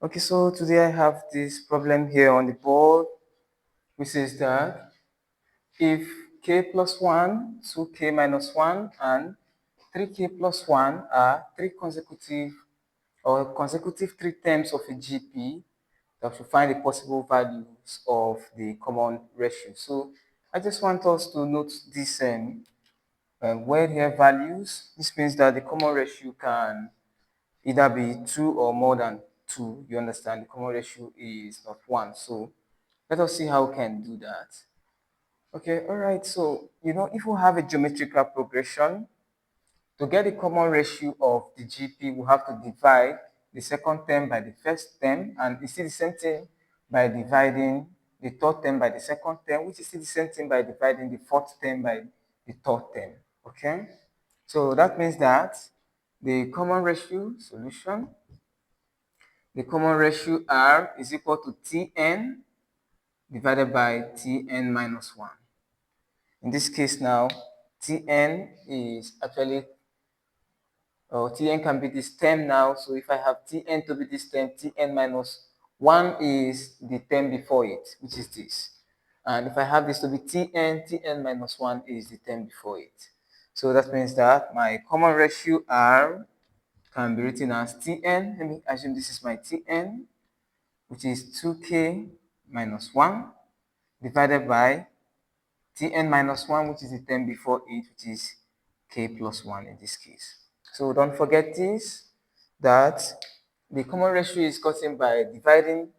Okay, so today I have this problem here on the board, which says that if k plus 1, 2k minus 1, and 3k plus 1 are three consecutive three terms of a GP, that should find the possible values of the common ratio. So I just want us to note this word here, values. This means that the common ratio can either be 2 or more than 2. You understand? The common ratio is not 1. So let us see how we can do that. Okay, all right. So, if we have a geometrical progression, to get the common ratio of the GP, we have to divide the second term by the first term, and it's still the same thing by dividing the third term by the second term, which is still the same thing by dividing the fourth term by the third term. Okay? So that means that the common ratio solution, the common ratio R is equal to Tn divided by Tn minus 1. In this case now, Tn is actually, Tn can be this term now. So if I have Tn to be this term, Tn minus 1 is the term before it, which is this. And if I have this to be Tn minus 1 is the term before it. So that means that my common ratio R can be written as Tn. Let me assume this is my Tn, which is 2k minus 1 divided by Tn minus 1, which is the term before it, which is k plus 1 in this case. So don't forget this, that the common ratio is gotten by dividing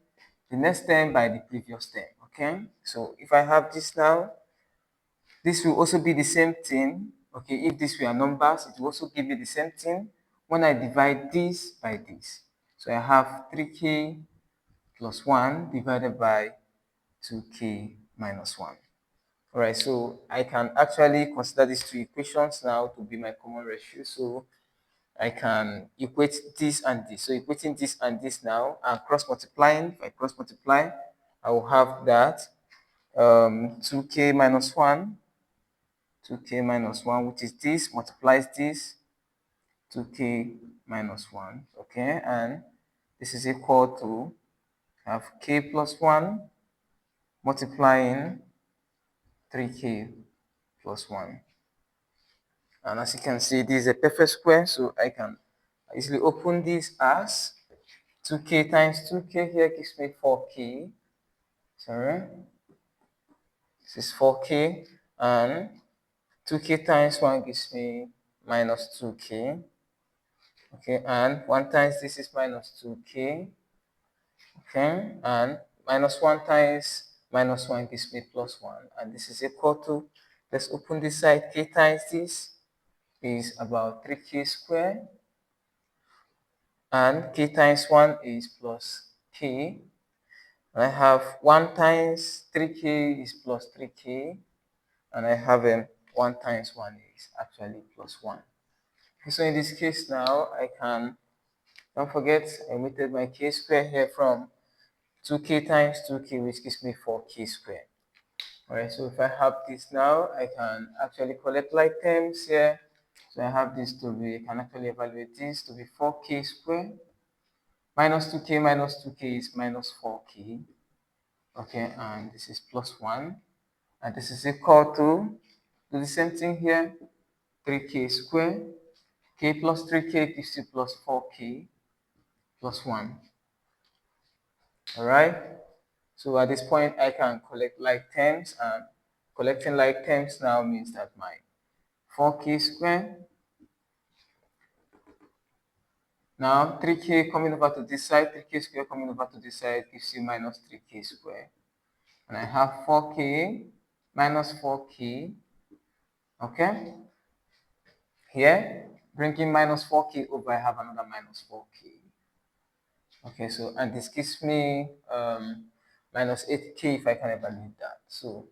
the next term by the previous term, okay? So if I have this now, this will also be the same thing, okay? If these were numbers, it will also give you the same thing when I divide this by this. So I have 3k plus 1 divided by 2k minus 1. All right, so I can actually consider these two equations now to be my common ratio. So I can equate this and this. So equating this and this now and cross multiplying. If I cross multiply, I will have that 2k minus 1, 2k minus 1, which is this, multiplies this, 2k minus 1, okay? And this is equal to have k plus 1 multiplying 3k plus 1. And as you can see, this is a perfect square, so I can easily open this as 2k times 2k here gives me 4k. Sorry, this is 4k, and 2k times 1 gives me minus 2k. Okay, and 1 times this is minus 2k. Okay, and minus 1 times minus 1 gives me plus 1, and this is equal to, let's open this side, k times this is about 3k squared, and k times 1 is plus k. And I have 1 times 3k is plus 3k, and I have 1 times 1 is actually plus 1. So in this case now, I can, don't forget, I omitted my k square here from 2k times 2k, which gives me 4k squared. Alright, so if I have this now, I can actually collect like terms here. So I have this to be, I can actually evaluate this to be 4k squared. Minus 2k is minus 4k. Okay, and this is plus 1. And this is equal to, do the same thing here, 3k squared. K plus 3k gives you plus 4k plus 1. Alright, so at this point, I can collect like terms, and collecting like terms now means that my 4k squared, now 3k coming over to this side, 3k squared coming over to this side gives you minus 3k squared. And I have 4k minus 4k, okay? Here, bringing minus 4k over, I have another minus 4k. Okay, so, and this gives me minus 8k if I can evaluate that. So,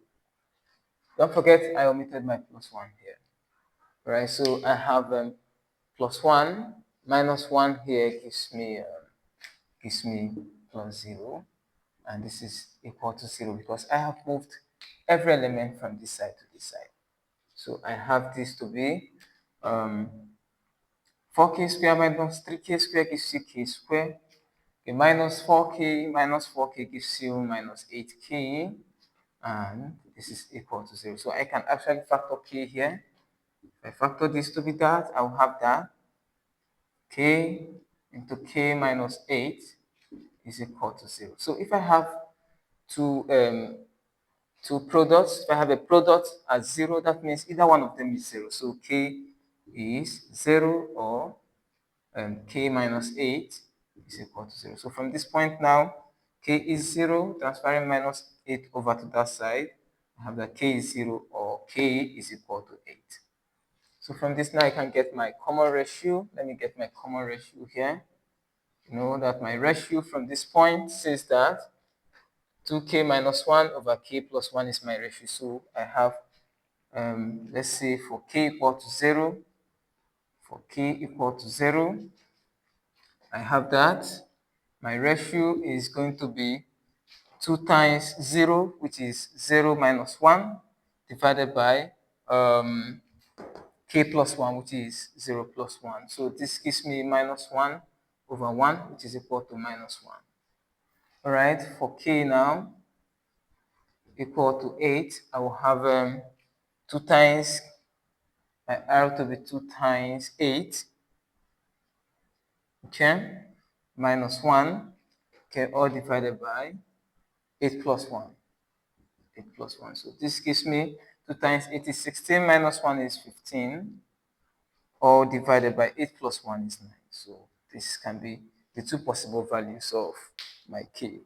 don't forget, I omitted my plus 1 here. Right, so I have plus 1 minus 1 here gives me plus 0, and this is equal to 0 because I have moved every element from this side to this side. So I have this to be 4k squared minus 3k squared gives you k squared. Okay, minus 4k gives you minus 8k, and this is equal to 0. So I can actually factor k here. If I factor this to be that, I will have that k into k minus 8 is equal to 0. So if I have two products, if I have a product at 0, that means either one of them is 0. So k is 0 or k minus 8 is equal to 0. So from this point now, k is 0, transferring minus 8 over to that side, I have that k is 0 or k is equal to 8. So from this now I can get my common ratio. Let me get my common ratio here. You know that my ratio from this point says that 2k minus 1 over k plus 1 is my ratio. So I have, let's say for k equal to 0, I have that my ratio is going to be 2 times 0, which is 0 minus 1, divided by k plus 1, which is 0 plus 1. So this gives me minus 1 over 1, which is equal to minus 1. All right, for k now equal to 8, I will have 2 times, my r to be 2 times 8, okay, minus 1, okay, all divided by 8 plus 1. 8 plus 1. So this gives me 2 times 8 is 16, minus 1 is 15, all divided by 8 plus 1 is 9. So this can be the two possible values of my k.